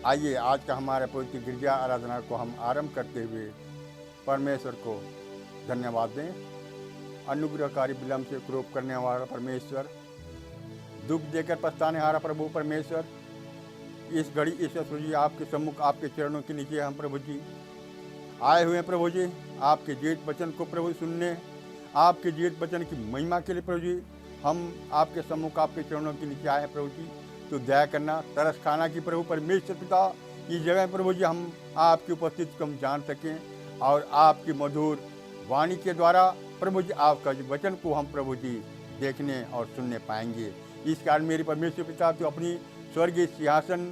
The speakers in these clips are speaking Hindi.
आइए आज का हमारे पवित्र गिरजा आराधना को हम आरंभ करते हुए परमेश्वर को धन्यवाद दें। अनुग्रहकारी विलम्ब से क्रोध करने वाला परमेश्वर, दुख देकर पछताने हारा प्रभु परमेश्वर, इस घड़ी ईश्वर जी आपके सम्मुख आपके चरणों के नीचे हम प्रभु जी आए हुए हैं। प्रभु जी आपके जीवित वचन को प्रभु सुनने, आपके जीवित वचन की महिमा के लिए प्रभु जी हम आपके सम्मुख आपके चरणों के नीचे आए हैं। प्रभु जी तो दया करना, तरस खाना की प्रभु परमेश्वर पिता इस जगह प्रभु जी हम आपकी उपस्थिति को हम जान सकें और आपकी मधुर वाणी के द्वारा प्रभु जी आपका जो वचन को हम प्रभु जी देखने और सुनने पाएंगे। इस कारण मेरे परमेश्वर पिता तो अपनी स्वर्गीय सिंहासन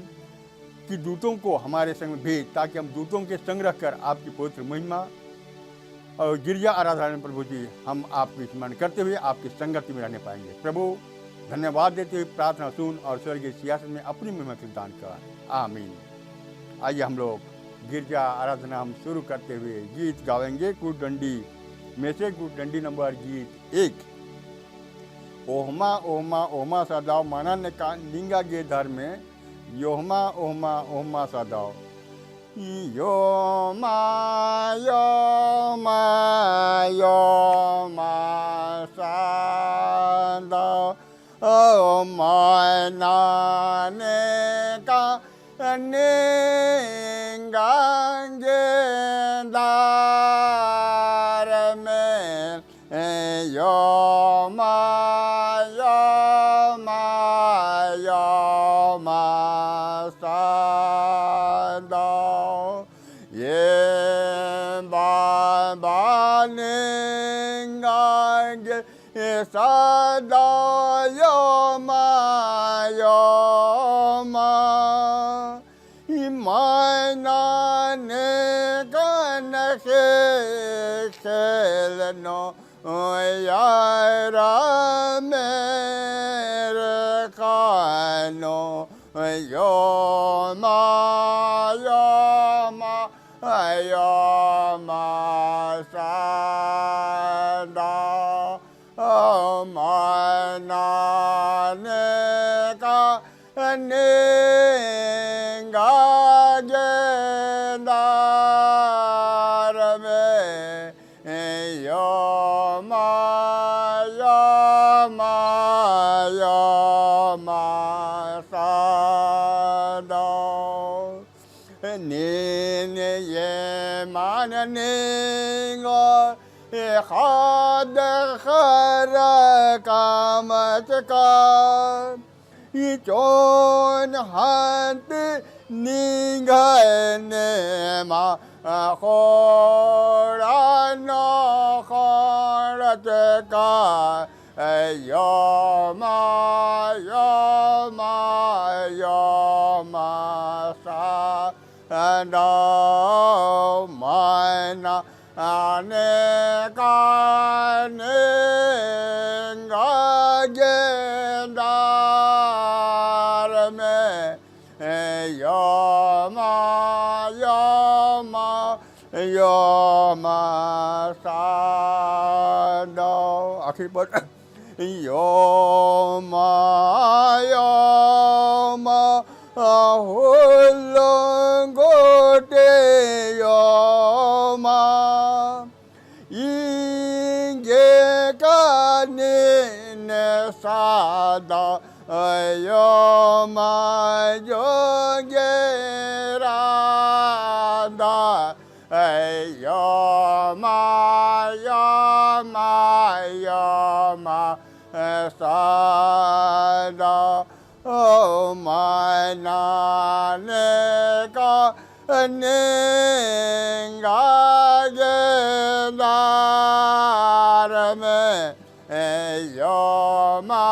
की दूतों को हमारे संग में भेज, ताकि हम दूतों के संग रख कर आपकी पवित्र महिमा और गिरजा आराधना में प्रभु जी हम आपको स्मरण करते हुए आपकी संगति में रहने पाएंगे। प्रभु धन्यवाद देते हुए प्रार्थना सुन और स्वर्गीय सिंहासन में अपनी महिमा के दान कर, आमीन। आइए हम लोग गिरजा आराधना हम शुरू करते हुए गीत गावेंगे। कुटडंडी में से कुटडंडी नंबर गीत 1। ओहमा ओहमा ओहमा सदाओ मानन का लिंगा गे धर में योहमा ओहमा ओहमा सदाओ योमा योमा योमा सदाओ ओ मानने का लिंगा गे धर में योमा योमा योमा सदाओ ये बाबा लिंगा गे सदाओ योमा योमा मानने कन खेलनो यारा मेरे खानो योमा योमा योमा सदाओ मानने का लिंगा गे धर में योमा योमा योमा सदाओ नीन ये माननेगा खाद खर कामत का चोन हाथ निगने मा खोड़ा नो खोड़त का योमा योमा योमा सदाओ माना आने का लिंगा गे धर में योमा योमा योमा सदाओ। आखिर पर योमा योमा हुल्लंगोटे योमा इंगे काने सादा योमा जोगे राधा योमा योमा योमा सदाओ मानने का लिंगा गे धर में योमा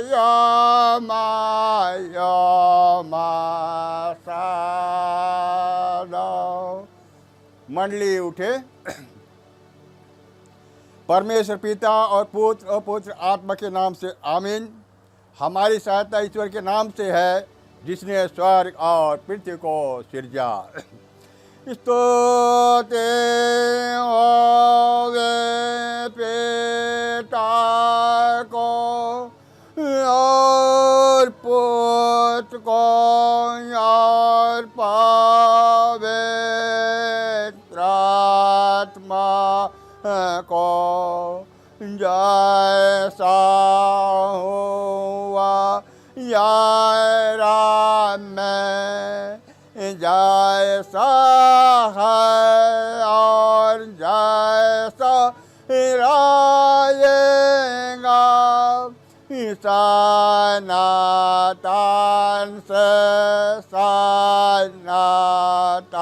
योमा योमा सदाओ। मंडली उठे। परमेश्वर पिता और पुत्र और पुत्र आत्मा के नाम से आमीन। हमारी सहायता ईश्वर के नाम से है जिसने स्वर्ग और पृथ्वी को सिरजा। स्तोते होवे पिता को और पुत्र को और जैसा है और जैसा रहेगा सनातन से सनातन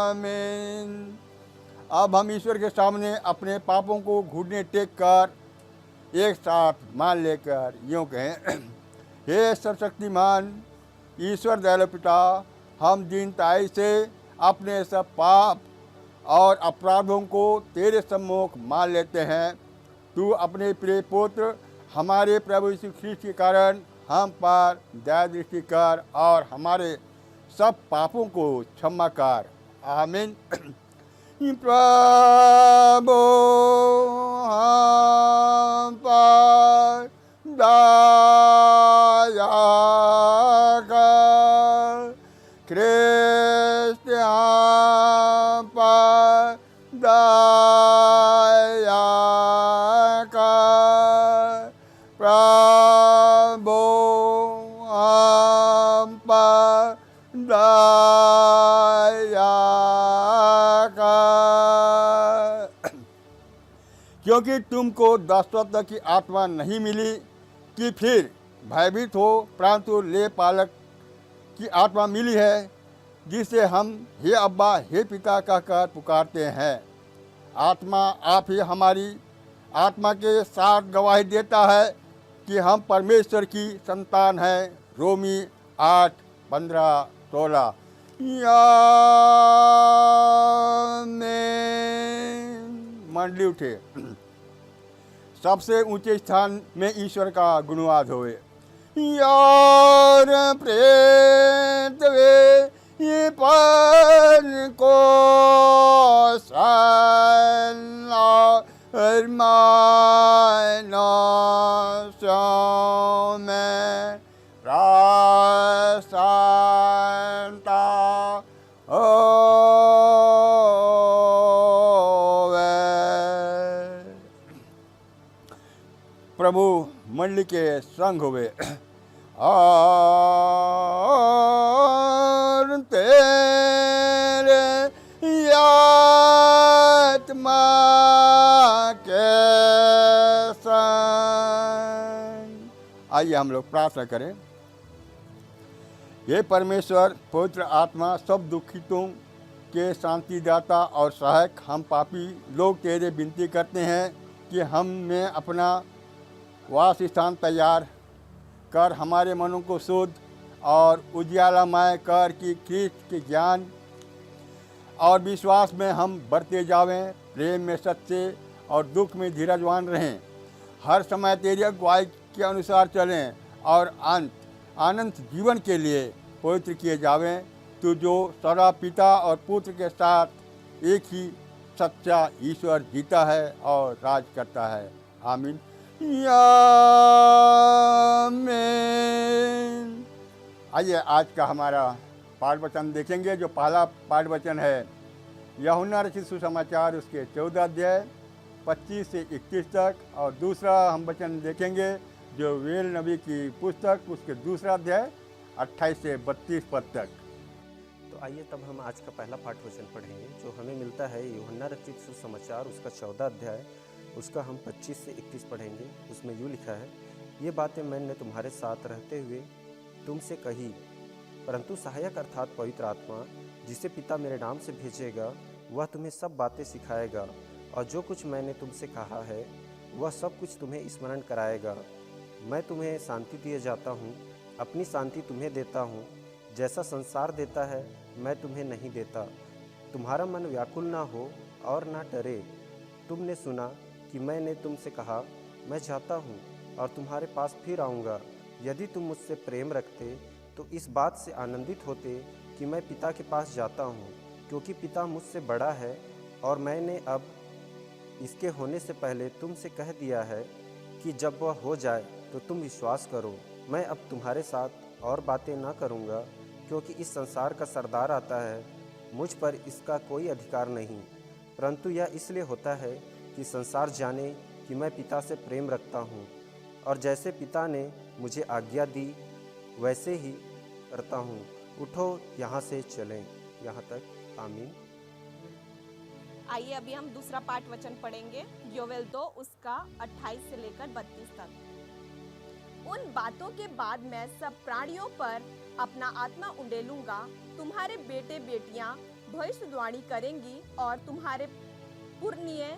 आमीन। अब हम ईश्वर के सामने अपने पापों को घुटने टेक कर एक साथ मान लेकर यूँ कहें, हे सर्वशक्तिमान ईश्वर दयालु पिता, हम दीनताई से अपने सब पाप और अपराधों को तेरे सम्मुख मान लेते हैं। तू अपने प्रिय पुत्र हमारे प्रभु यीशु ख्रीस्त के कारण हम पर दया दृष्टि कर और हमारे सब पापों को क्षमा कर। आमीन। प्रभु हम पर दया कर, ख्रीस्त हम पर दया कर, प्रभु हम पर दया कर। क्योंकि तुमको दासत्व की आत्मा नहीं मिली कि फिर भयभीत हो, परंतु ले पालक की आत्मा मिली है, जिसे हम हे अब्बा हे पिता कहकर पुकारते हैं। आत्मा आप ही हमारी आत्मा के साथ गवाही देता है कि हम परमेश्वर की संतान हैं। रोमी 8:15-16। मंडली उठे। सबसे ऊंचे स्थान में ईश्वर का गुणवाद होवे। यार प्रेत वे ये पर को सन्ना मानो में प्रसन्नता प्रभु मंडली के संग हुए और तेरे आत्मा के संग। आइए हम लोग प्रार्थना करें। हे परमेश्वर, पवित्र आत्मा, सब दुखितों के शांतिदाता और सहायक, हम पापी लोग तेरे विनती करते हैं कि हम में अपना वास स्थान तैयार कर हमारे मनों को शुद्ध और उजियालामय कर कि ख्रीस्त के ज्ञान और विश्वास में हम बढ़ते जावें, प्रेम में सच्चे और दुख में धीरजवान रहें, हर समय तेरी अगुवाई के अनुसार चलें और अनंत जीवन के लिए पवित्र किए जावें। तू जो सदा पिता और पुत्र के साथ एक ही सच्चा ईश्वर जीता है और राज करता है। आमीन। आमीन। आइए आज का हमारा पाठ वचन देखेंगे। जो पहला पाठ वचन है यूहन्ना रचित सुसमाचार उसके 14 अध्याय 25 से 31 तक, और दूसरा हम वचन देखेंगे जो वेल नबी की पुस्तक उसके दूसरा अध्याय 28 से 32 पद तक। तो आइए तब हम आज का पहला पाठ वचन पढ़ेंगे जो हमें मिलता है यूहन्ना रचित सुसमाचार उसका 14 अध्याय उसका हम 25 से 31 पढ़ेंगे। उसमें यूँ लिखा है, ये बातें मैंने तुम्हारे साथ रहते हुए तुमसे कही, परंतु सहायक अर्थात पवित्र आत्मा जिसे पिता मेरे नाम से भेजेगा वह तुम्हें सब बातें सिखाएगा और जो कुछ मैंने तुमसे कहा है वह सब कुछ तुम्हें स्मरण कराएगा। मैं तुम्हें शांति दिए जाता हूँ, अपनी शांति तुम्हें देता हूँ। जैसा संसार देता है मैं तुम्हें नहीं देता। तुम्हारा मन व्याकुल ना हो और ना डरे। तुमने सुना कि मैंने तुमसे कहा, मैं जाता हूँ और तुम्हारे पास फिर आऊँगा। यदि तुम मुझसे प्रेम रखते तो इस बात से आनंदित होते कि मैं पिता के पास जाता हूँ, क्योंकि पिता मुझसे बड़ा है और मैंने अब इसके होने से पहले तुमसे कह दिया है कि जब वह हो जाए तो तुम विश्वास करो। मैं अब तुम्हारे साथ और बातें ना करूँगा, क्योंकि इस संसार का सरदार आता है, मुझ पर इसका कोई अधिकार नहीं, परंतु यह इसलिए होता है कि संसार जाने कि मैं पिता से प्रेम रखता हूँ। और जैसे पिता ने मुझे आज्ञा दी वैसे ही करता हूँ। उठो यहाँ से चलें। यहाँ तक आमीन। आइए अभी हम दूसरा पाठ वचन पढ़ेंगे, योवेल 2 उसका 28 से लेकर 32 तक। उन बातों के बाद मैं सब प्राणियों पर अपना आत्मा उंडेलूंगा। तुम्हारे बेटे बेटियां भविष्यवाणी करेंगी और तुम्हारे पुरनिये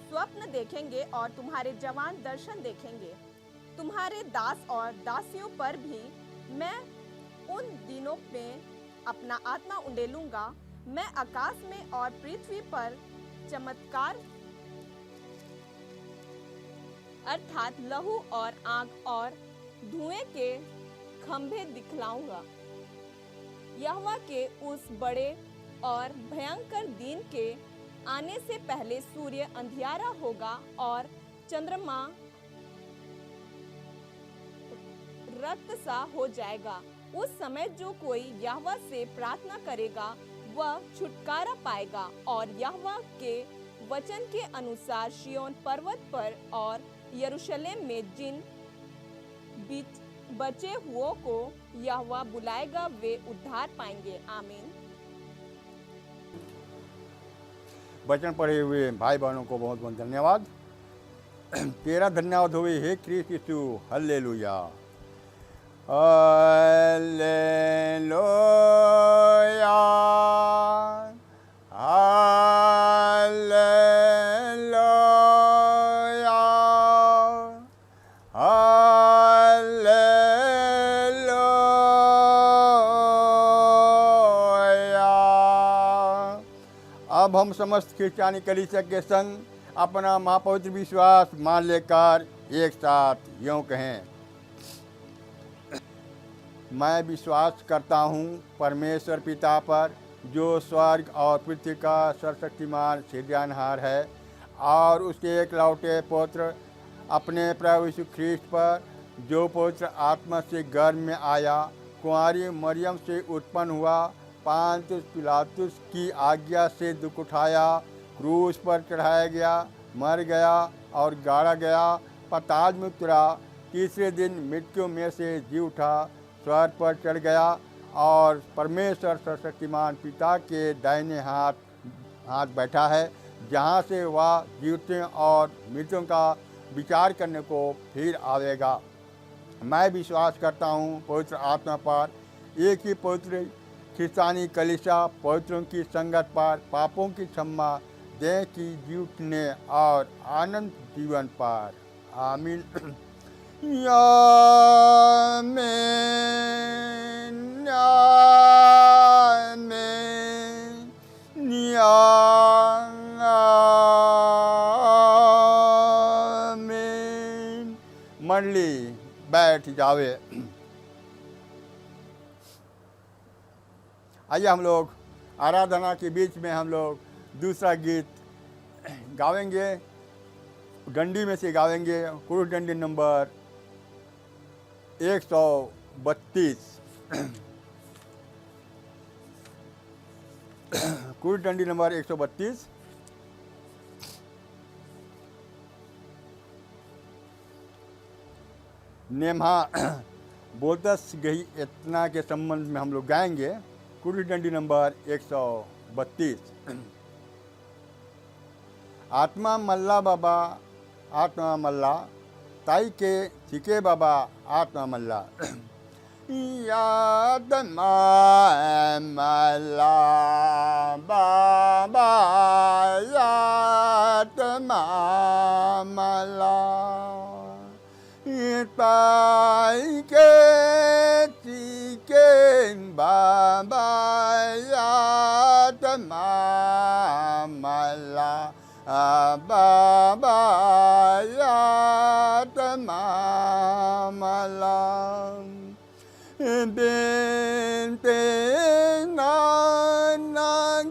स्वप्न देखेंगे और तुम्हारे जवान दर्शन देखेंगे। तुम्हारे दास और दासियों पर भी मैं उन दिनों में अपना आत्मा उंडेलूंगा। मैं आकाश में और पृथ्वी पर चमत्कार अर्थात लहू और आग और धुएं के खंभे दिखलाऊंगा। यहोवा के उस बड़े और भयंकर दिन के आने से पहले सूर्य अंधियारा होगा और चंद्रमा रक्त सा हो जाएगा। उस समय जो कोई यहोवा से प्रार्थना करेगा वह छुटकारा पाएगा। और यहोवा के वचन के अनुसार सिय्योन पर्वत पर और यरूशलेम में जिन बचे हुओं को यहोवा बुलाएगा वे उद्धार पाएंगे। आमीन। वचन पढ़े हुए भाई बहनों को बहुत बहुत धन्यवाद। तेरा धन्यवाद होवे हे क्रिस्त यीशु। हल्लेलुया हल्लेलुया हल्लेलुया हल्लेलुया। अब हम समस्त क्रिश्चियानी कलीसिया के संग अपना महापवित्र विश्वास मान लेकर एक साथ यूँ कहें, मैं विश्वास करता हूँ परमेश्वर पिता पर जो स्वर्ग और पृथ्वी का सर्वशक्तिमान सृजनहार है, और उसके एक लौटे पुत्र अपने प्रभु यीशु ख्रीस्त पर जो पवित्र आत्मा से गर्भ में आया, कुंवारी मरियम से उत्पन्न हुआ, पांतुस पिलातुस की आज्ञा से दुख उठाया, क्रूस पर चढ़ाया गया, मर गया और गाड़ा गया, पाताल में उतरा, तीसरे दिन मृत्यु में से जी उठा, स्वर्ग पर चढ़ गया और परमेश्वर सर्वशक्तिमान पिता के दाहिने हाथ बैठा है, जहाँ से वह जीवते और मृतों का विचार करने को फिर आवेगा। मैं विश्वास करता हूँ पवित्र आत्मा पर, एक ही पवित्र क्रिस्तानी कलीसिया, पवित्रों की संगत पर, पापों की क्षमा, देह की जीवने और आनंद जीवन पर। आमीन। आमीन आमीन आमीन। मंडली बैठ जावे। आइए हम लोग आराधना के बीच में हम लोग दूसरा गीत गावेंगे, डंडी में से गावेंगे, क्रूस डंडी नंबर 132। क्रूस डंडी नंबर 132। नेम्हा बोतस गई इतना के संबंध में हम लोग गाएंगे, क्रूस डंडी नंबर 132। आत्मा मल्ला बाबा आत्मा मल्ला, ताई के चिके बाबा आत्मा मल्ला। आत्मा मल्ला बाबा आत्मा मल्ला, ताई के चिके बाबा आत्मा मल्ला, बाबा आत्मा मल्ला। बेनते नानक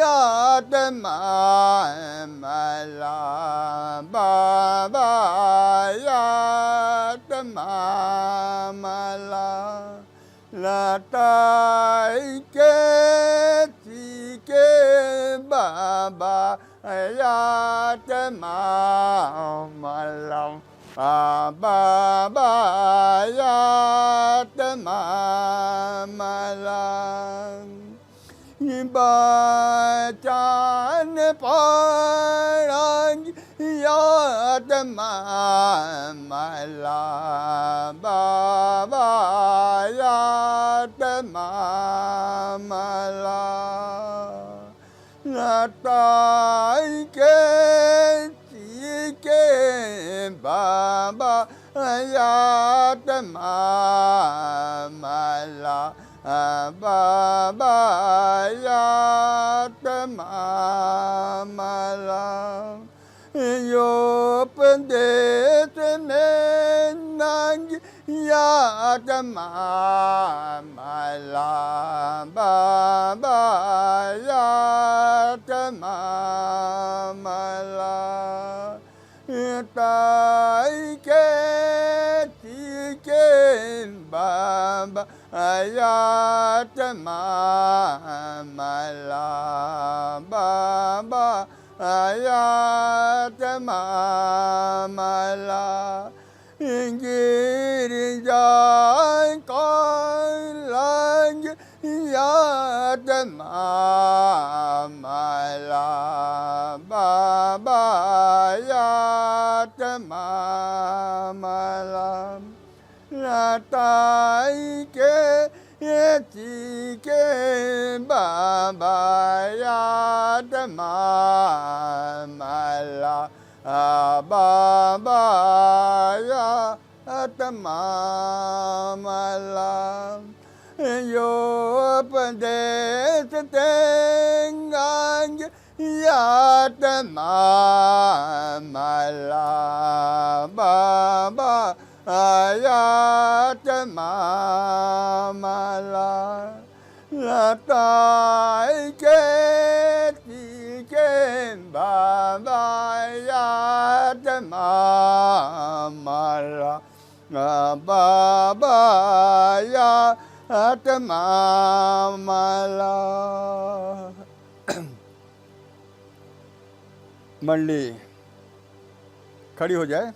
आत्मा मल्ला, बाबा आत्मा मल्ला। लताई के चिके बाबा आत्मा मल्ला। बाबायातमामला बचान पड़ंग यातमामला बाबायातमामला लताई के के बाबा यातमामला बाबा यातमामला योपदेश में नंग यातमामला बाबा यातमामला ताई के बाबा यातमामला बाबा यातमामला गिरिजा कलंग यातमामला बाबा यातमामला लताई के बाबा यातमामला बाबा यातमामला योपदेश तेंगांग यातमामला बाबा यातमामला लताई के बाबा यातमामला बाबा यातमामला। मंडली खड़ी हो जाए।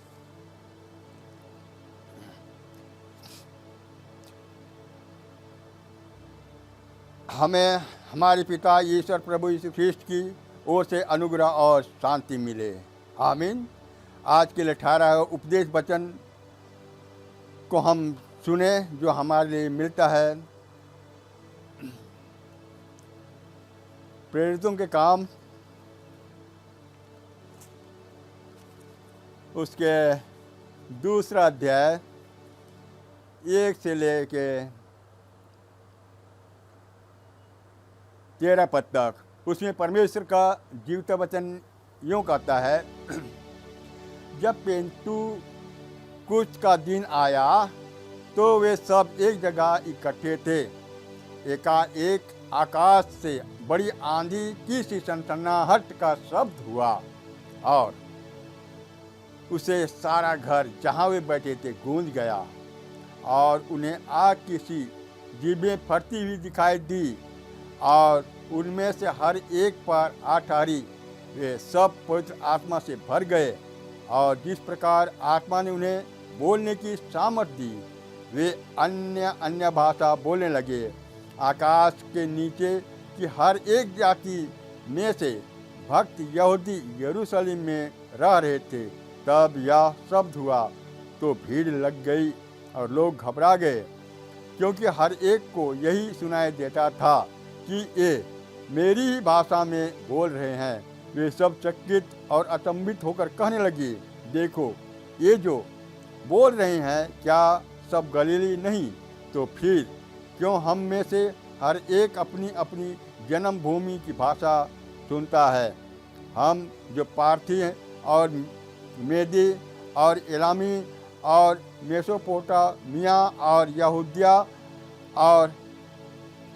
हमें हमारे पिता ईश्वर प्रभु यीशु ख्रिस्ट की ओर से अनुग्रह और शांति मिले, आमीन। आज के लिए ठहरा है उपदेश वचन को हम सुने जो हमारे लिए मिलता है प्रेरितों के काम उसके दूसरा अध्याय 1 से लेके 13 पद तक। उसमें परमेश्वर का जीवित वचन यूँ कहता है, जब पेंतुकुस्त का दिन आया तो वे सब एक जगह इकट्ठे थे। एकाएक आकाश से बड़ी आंधी की सी सनसनाहट का शब्द हुआ और उसे सारा घर जहाँ वे बैठे थे गूंज गया और उन्हें आग की सी जीभें फटती हुई दिखाई दी और उनमें से हर एक पर आ ठहरी। वे सब पवित्र आत्मा से भर गए और जिस प्रकार आत्मा ने उन्हें बोलने की सामर्थ दी वे अन्य भाषा बोलने लगे। आकाश के नीचे की हर एक जाति में से भक्त यहूदी यरूशलेम में रह रहे थे। तब यह शब्द हुआ तो भीड़ लग गई और लोग घबरा गए, क्योंकि हर एक को यही सुनाई देता था कि ये मेरी ही भाषा में बोल रहे हैं। वे सब चकित और अचंभित होकर कहने लगे, देखो ये जो बोल रहे हैं क्या सब गलीली नहीं? तो फिर क्यों हम में से हर एक अपनी अपनी जन्मभूमि की भाषा सुनता है? हम जो पार्थी और मेदी और एलामी और मेसोपोटामिया और यहूदिया और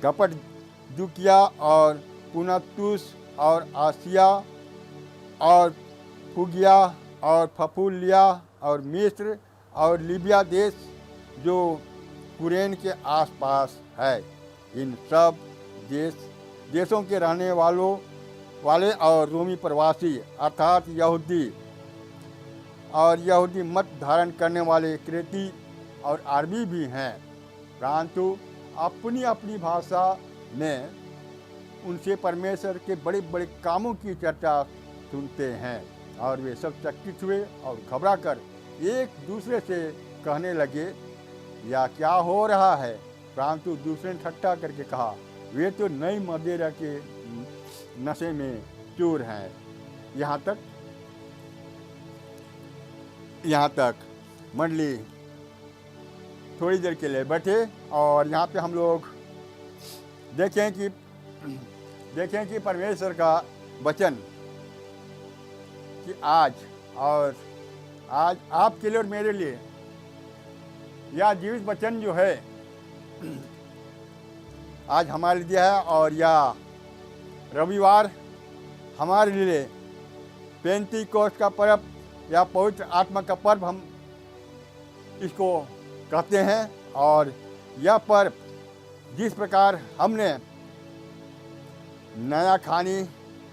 कपड़दुकिया और पुनतुस और आसिया और फुगिया और फफूलिया और मिस्र और लीबिया देश जो कुरेन के आसपास है, इन सब देशों के रहने वाले और रोमी प्रवासी अर्थात यहूदी और यहूदी मत धारण करने वाले क्रेती और अरबी भी हैं, परंतु अपनी अपनी भाषा में उनसे परमेश्वर के बड़े बड़े कामों की चर्चा सुनते हैं। और वे सब चकित हुए और घबरा कर एक दूसरे से कहने लगे, या क्या हो रहा है? परंतु दूसरे ने ठट्ठा करके कहा, वे तो नई मदिरा के नशे में चूर हैं। यहाँ तक मंडली थोड़ी देर के लिए बैठे और यहाँ पे हम लोग देखें कि परमेश्वर का वचन कि आज आपके लिए और मेरे लिए यह जीवित वचन जो है आज हमारे लिए है। और यह रविवार हमारे लिए पेंतीकोस्त का पर्व या पवित्र आत्मा का पर्व हम इसको कहते हैं। और यह पर्व जिस प्रकार हमने नया खानी,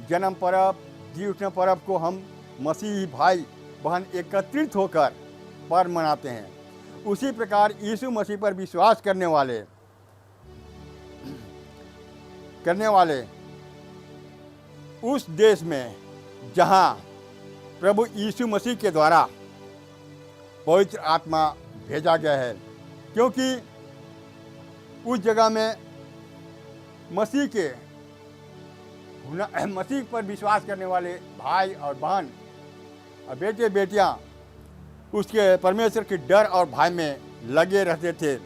जन्म पर्व, जी उठने पर्व को हम मसीही भाई बहन एकत्रित होकर पर्व मनाते हैं, उसी प्रकार यीशु मसीह पर विश्वास करने वाले उस देश में जहां प्रभु यीशु मसीह के द्वारा पवित्र आत्मा भेजा गया है, क्योंकि उस जगह में मसीह पर विश्वास करने वाले भाई और बहन और बेटे बेटियां उसके परमेश्वर के डर और भय में लगे रहते थे।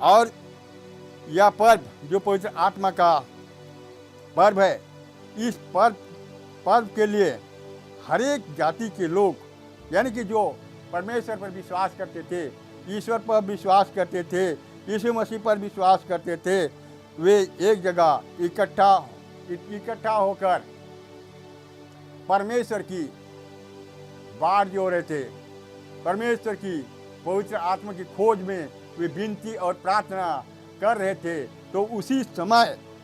और यह पर्व जो पवित्र आत्मा का पर्व है, इस पर्व के लिए हर एक जाति के लोग, यानी कि जो परमेश्वर पर विश्वास करते थे, ईश्वर पर विश्वास करते थे, यीशु मसीह पर विश्वास करते थे, वे एक जगह इकट्ठा होकर परमेश्वर की बाट जो रहे थे, परमेश्वर की पवित्र आत्मा की खोज में वे विनती और प्रार्थना कर रहे थे। तो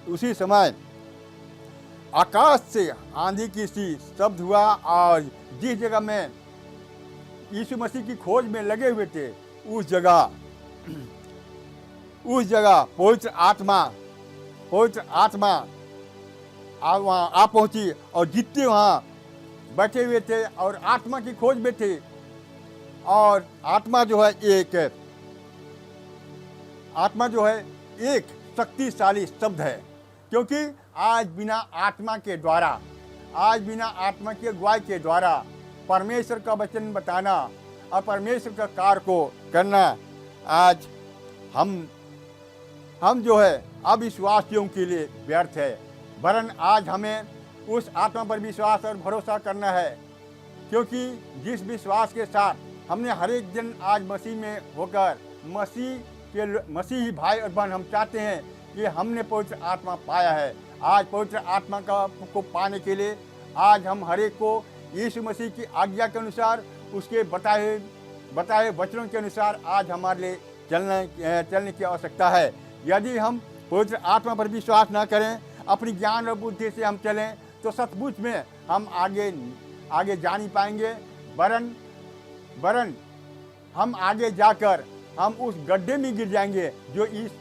उसी समय आकाश से आंधी की सी शब्द हुआ और जिस जगह में यीशु मसीह की खोज में लगे हुए थे, उस जगह पवित्र आत्मा वहाँ आ पहुंची। और जितने वहाँ बैठे हुए थे और आत्मा की खोज में थे, और आत्मा जो है एक शक्तिशाली शब्द है, क्योंकि आज बिना आत्मा की अगुवाई के द्वारा परमेश्वर का वचन बताना और परमेश्वर का कार्य को करना आज हम जो है अविश्वासियों के लिए व्यर्थ है। वरन आज हमें उस आत्मा पर विश्वास और भरोसा करना है, क्योंकि जिस विश्वास के साथ हमने हर एक दिन आज मसीह में होकर मसीही भाई और बहन हम चाहते हैं कि हमने पवित्र आत्मा पाया है। आज पवित्र आत्मा को पाने के लिए आज हम हर एक को यीशु मसीह की आज्ञा के अनुसार, उसके बताए वचनों के अनुसार आज हमारे लिए चलने की आवश्यकता है। यदि हम पवित्र आत्मा पर विश्वास न करें, अपनी ज्ञान और बुद्धि से हम चलें, तो सचमुच में हम आगे जा नहीं पाएंगे। वरन हम आगे जाकर हम उस गड्ढे में गिर जाएंगे जो इस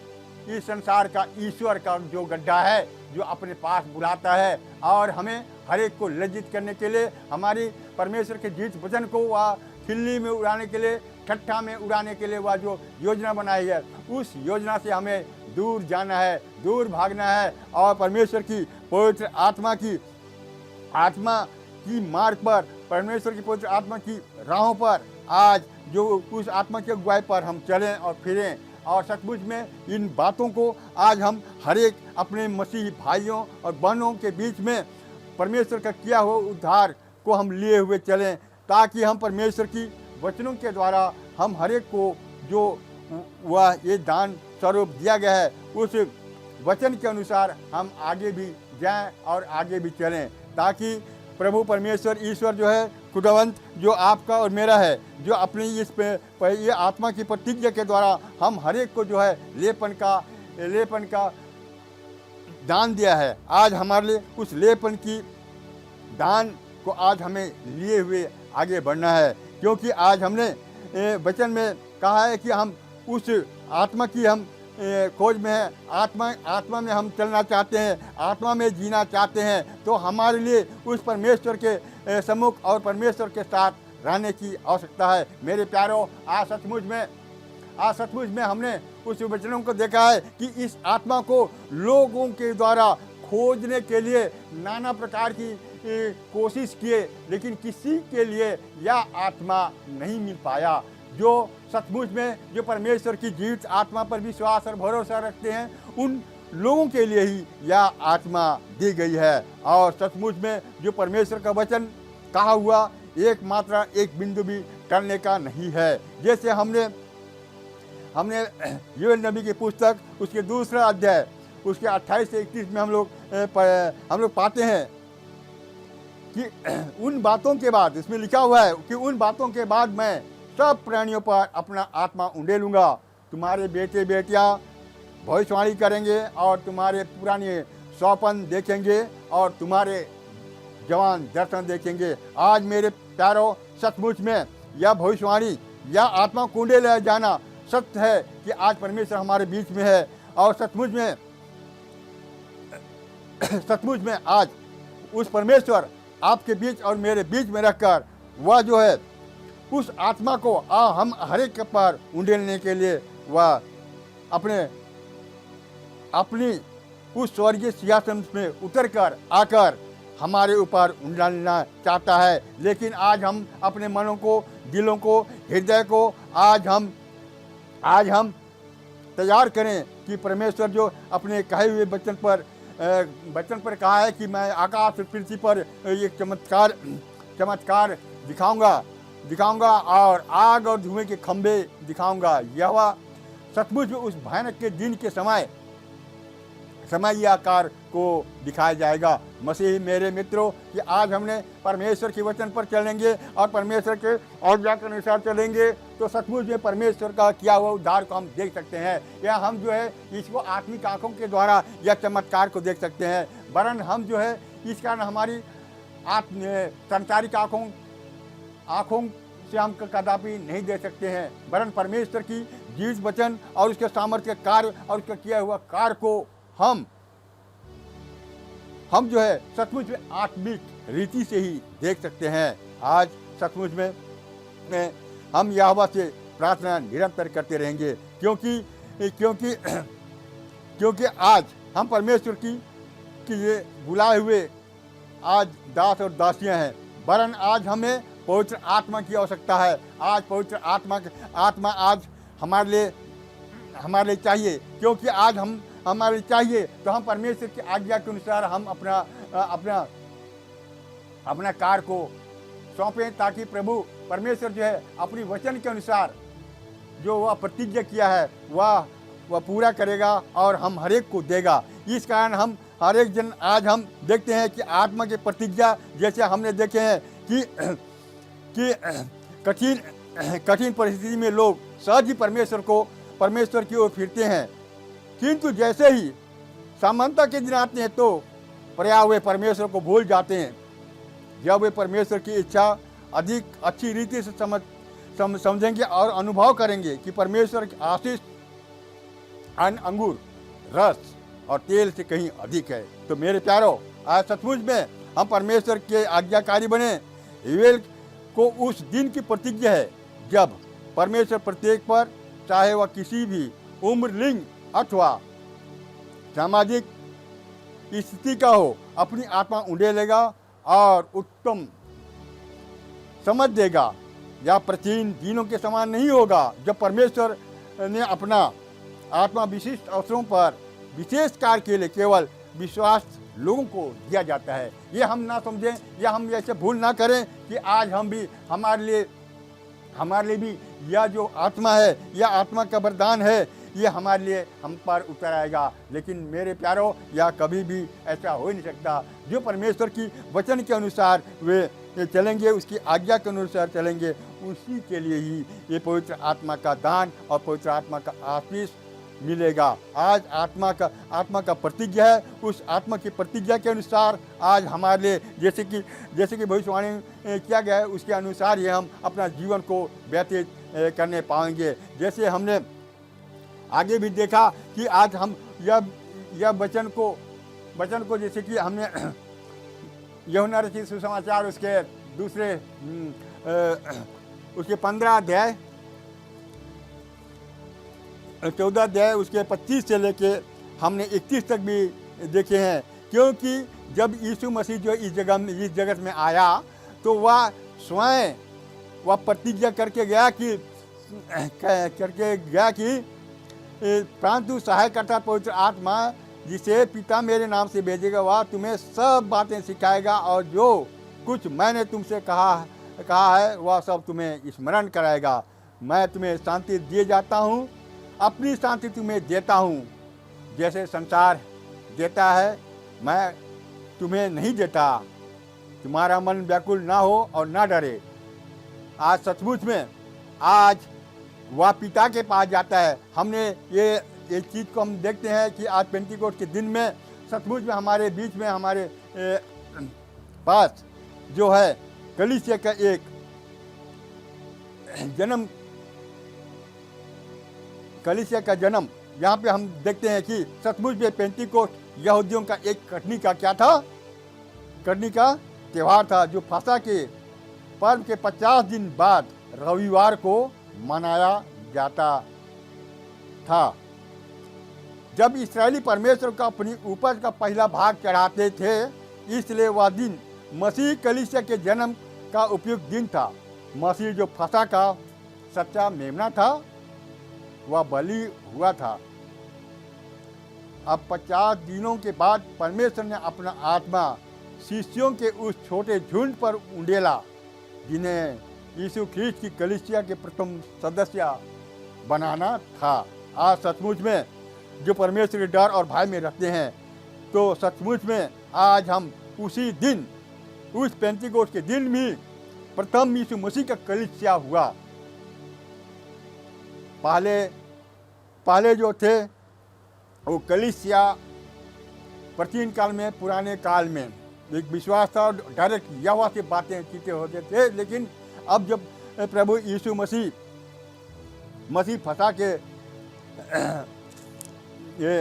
संसार का ईश्वर का जो गड्ढा है, जो अपने पास बुलाता है और हमें हर एक को लज्जित करने के लिए, हमारी परमेश्वर के जीवित वचन को वह खिल्ली में उड़ाने के लिए, ठट्ठा में उड़ाने के लिए वह जो योजना बनाई है, उस योजना से हमें दूर जाना है, दूर भागना है। और परमेश्वर की पवित्र आत्मा की मार्ग पर, परमेश्वर की पवित्र आत्मा की राहों पर आज जो उस आत्मा की अगुवाई पर हम चलें और फिरें। और सचमुच में इन बातों को आज हम हर एक अपने मसीही भाइयों और बहनों के बीच में परमेश्वर का किया हुआ उद्धार को हम लिए हुए चलें, ताकि हम परमेश्वर की वचनों के द्वारा हम हर एक को जो वह ये दान स्वरूप दिया गया है, उस वचन के अनुसार हम आगे भी जाएं और आगे भी चलें, ताकि प्रभु परमेश्वर ईश्वर जो है खुदावंत, जो आपका और मेरा है, जो अपनी ये आत्मा की प्रतिज्ञा के द्वारा हम हर एक को जो है लेपन का दान दिया है। आज हमारे लिए उस लेपन की दान को आज हमें लिए हुए आगे बढ़ना है। क्योंकि आज हमने वचन में कहा है कि हम उस आत्मा की हम खोज में है, आत्मा में हम चलना चाहते हैं, आत्मा में जीना चाहते हैं। तो हमारे लिए उस परमेश्वर के सम्मुख और परमेश्वर के साथ रहने की आवश्यकता है। मेरे प्यारों, आज सचमुच में हमने उस वचनों को देखा है कि इस आत्मा को लोगों के द्वारा खोजने के लिए नाना प्रकार की कोशिश किए, लेकिन किसी के लिए यह आत्मा नहीं मिल पाया। जो सचमुच में जो परमेश्वर की जीवित आत्मा पर विश्वास और भरोसा रखते हैं, उन लोगों के लिए ही यह आत्मा दी गई है। और सचमुच में जो परमेश्वर का वचन कहा हुआ एकमात्र एक बिंदु भी टलने का नहीं है। जैसे हमने योएल नबी की पुस्तक उसके दूसरा अध्याय उसके 28 से 31 में हम लोग पाते हैं कि उन बातों के बाद, इसमें लिखा हुआ है कि उन बातों के बाद मैं सब प्राणियों पर अपना आत्मा उंडेलूंगा। तुम्हारे बेटे बेटियां भविष्यवाणी करेंगे और तुम्हारे पुराने स्वप्न देखेंगे और तुम्हारे जवान दर्शन देखेंगे। आज मेरे प्यारों, सचमुच में यह भविष्यवाणी, यह आत्मा को उंडे ले जाना सत्य है कि आज परमेश्वर हमारे बीच में है। और सचमुच में आज उस परमेश्वर आपके बीच और मेरे बीच में रहकर वह जो है उस आत्मा को हम हर एक पर उंडेलने के लिए वह अपनी उस स्वर्गीय सिंहासन में उतरकर आकर हमारे ऊपर उंडालना चाहता है। लेकिन आज हम अपने मनों को, दिलों को, हृदय को आज हम तैयार करें कि परमेश्वर जो अपने कहे हुए वचन पर कहा है कि मैं आकाश और पृथ्वी पर एक चमत्कार दिखाऊंगा और आग और धुएं के खंभे दिखाऊंगा। यह सचमुच में उस भयानक के दिन के समय यह आकार को दिखाया जाएगा। मसीह मेरे मित्रों, कि आज हमने परमेश्वर के वचन पर चलेंगे और परमेश्वर के आज्ञा के अनुसार चलेंगे तो सचमुच में परमेश्वर का किया हुआ उद्धार को हम देख सकते हैं। या हम जो है इसको आत्मिक आंखों के द्वारा यह चमत्कार को देख सकते हैं। वरन हम जो है इस कारण हमारी संसारिक आँखों से हम कदापि नहीं दे सकते हैं, वरन परमेश्वर की जीवित वचन और उसके सामर्थ्य कार्य और उसका किया हुआ कार्य को हम जो है सचमुच में आत्मिक रीति से ही देख सकते हैं। आज सचमुच में हम यहोवा से प्रार्थना निरंतर करते रहेंगे, क्योंकि आज हम परमेश्वर की ये बुलाए हुए आज दास और दासियां हैं। वरन आज हमें पवित्र आत्मा की आवश्यकता है। आज पवित्र आत्मा आज हमारे लिए चाहिए, क्योंकि आज हमारे चाहिए तो हम परमेश्वर की आज्ञा के अनुसार हम अपना कार्य को सौंपें, ताकि प्रभु परमेश्वर जो है अपनी वचन के अनुसार जो वह प्रतिज्ञा किया है वह पूरा करेगा और हम हर एक को देगा। इस कारण हम हर एक जन आज हम देखते हैं कि आत्मा की प्रतिज्ञा, जैसे हमने देखे हैं कि कठिन परिस्थिति में लोग सहज ही परमेश्वर की ओर फिरते हैं, किंतु जैसे ही समानता के दिन आते हैं तो पर्याय वे परमेश्वर को भूल जाते हैं। जब वे परमेश्वर की इच्छा अधिक अच्छी रीति से समझेंगे और अनुभव करेंगे कि परमेश्वर की आशीष अन्न, अंगूर, रस और तेल से कहीं अधिक है। तो मेरे प्यारों, आज सचमुच में हम परमेश्वर के आज्ञाकारी बने। योएल को उस दिन की प्रतिज्ञा है जब परमेश्वर प्रत्येक पर, चाहे वह किसी भी उम्र, लिंग अथवा सामाजिक स्थिति का हो, अपनी आत्मा उंडेलेगा और उत्तम समझ देगा। या प्राचीन दिनों के समान नहीं होगा जब परमेश्वर ने अपना आत्मा विशिष्ट अवसरों पर विशेष कार्य के लिए केवल विश्वास लोगों को दिया जाता है। ये हम ना समझें या हम ऐसे भूल ना करें कि आज हम भी हमारे लिए भी यह जो आत्मा है, यह आत्मा का वरदान है, ये हमारे लिए हम पर उतर आएगा। लेकिन मेरे प्यारों, यह कभी भी ऐसा हो नहीं सकता। जो परमेश्वर की वचन के अनुसार वे चलेंगे, उसकी आज्ञा के अनुसार चलेंगे, उसी के लिए ही ये पवित्र आत्मा का दान और पवित्र आत्मा का आशीष मिलेगा। आज आत्मा का प्रतिज्ञा है। उस आत्मा की प्रतिज्ञा के अनुसार आज हमारे लिए जैसे कि भविष्यवाणी किया गया है, उसके अनुसार ही हम अपना जीवन को व्यतीत करने पाएंगे। जैसे हमने आगे भी देखा कि आज हम यह वचन को जैसे कि हमने यूहन्ना रचित सुसमाचार उसके दूसरे उसके 15 अध्याय 14 अध्याय उसके 25 से लेके हमने 31 तक भी देखे हैं। क्योंकि जब यीशु मसीह जो इस जगत में आया तो वह स्वयं वह प्रतिज्ञा करके गया कि परंतु सहायकर्ता पवित्र आत्मा जिसे पिता मेरे नाम से भेजेगा वह तुम्हें सब बातें सिखाएगा और जो कुछ मैंने तुमसे कहा है वह सब तुम्हें स्मरण कराएगा। मैं तुम्हें शांति दिए जाता हूँ, अपनी शांति तुम्हें देता हूँ। जैसे संसार देता है मैं तुम्हें नहीं देता। तुम्हारा मन व्याकुल ना हो और ना डरे। आज सचमुच में आज वह पिता के पास जाता है। हमने ये चीज़ को हम देखते हैं कि आज पेंटिकोस्ट के दिन में सचमुच में हमारे बीच में हमारे पास जो है कलीसिया का एक जन्म यहाँ पे हम देखते हैं कि सचमुच में पेंटिकोस्ट यहूदियों का एक कटनी का क्या था? कटनी का त्यौहार था, जो फसह के पर्व के 50 दिन बाद रविवार को मनाया जाता था। जब इस्राएली परमेश्वर का अपनी उपज का पहला भाग चढ़ाते थे, इसलिए वह दिन मसीह कलीसिया के जन्म का उपयुक्त दिन था। मसीह जो फसह का सच्चा मेमना था वह बलि हुआ था। अब 50 दिनों के बाद परमेश्वर ने अपना आत्मा शिष्यों के उस छोटे झुंड पर उंडेला जिन्हें यीशु ख्रीस्त की कलीसिया के प्रथम सदस्य बनाना था। आज सचमुच में जो परमेश्वर के डर और भय में रखते हैं, तो सचमुच में आज हम उसी दिन उस पेंटिकोस्ट के दिन भी प्रथम यीशु मसीह का कलीसिया हुआ। पहले जो थे वो कलीसिया प्राचीन काल में पुराने काल में एक विश्वास था, डायरेक्ट यहोवा से बातें चीतें होते थे। लेकिन अब जब प्रभु यीशु मसीह फसह के ये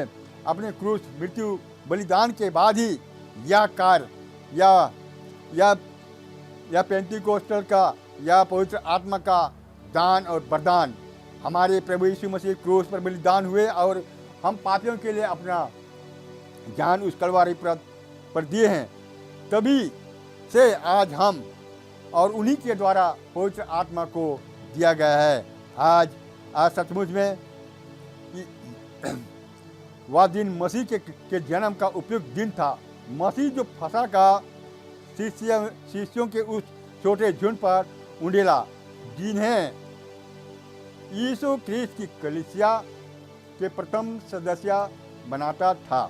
अपने क्रूस मृत्यु बलिदान के बाद ही यह कार्य या पेंटिकोस्टल का या पवित्र आत्मा का दान और वरदान हमारे प्रभु यीशु मसीह क्रूस पर बलिदान हुए और हम पापियों के लिए अपना जान उस कलवारी पर दिए हैं। तभी से आज हम और उन्हीं के द्वारा पवित्र आत्मा को दिया गया है। आज सचमुच में वह दिन मसीह के जन्म का उपयुक्त दिन था। मसीह जो फसह का शिष्यों के उस छोटे झुंड पर उंडेला जिन्हें यीशु ख्रीस्त की कलीसिया के प्रथम सदस्य बनाता था।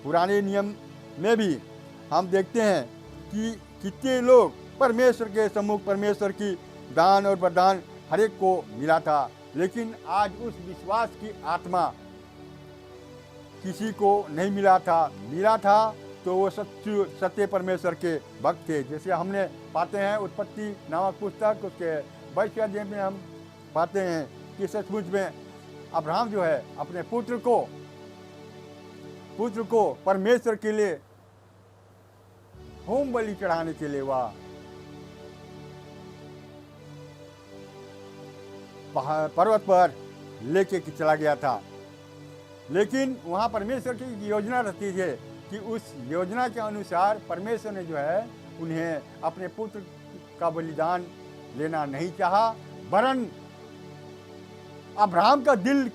पुराने नियम में भी हम देखते हैं कि कितने लोग परमेश्वर के सम्मुख परमेश्वर की दान और वरदान हर एक को मिला था, लेकिन आज उस विश्वास की आत्मा किसी को नहीं मिला था तो वो सत्य परमेश्वर के भक्त थे। जैसे हमने पाते हैं उत्पत्ति नामक पुस्तक उसके 22वें अध्याय में हम पाते हैं कि सचमुच में अब्राहम जो है अपने पुत्र को परमेश्वर के लिए होम बलि चढ़ाने के लिए वह पर्वत पर लेके चला गया था। लेकिन वहाँ परमेश्वर की योजना रहती है कि उस योजना के अनुसार परमेश्वर ने जो है उन्हें अपने पुत्र का बलिदान लेना नहीं चाहा, वरन अब्राहम का दिल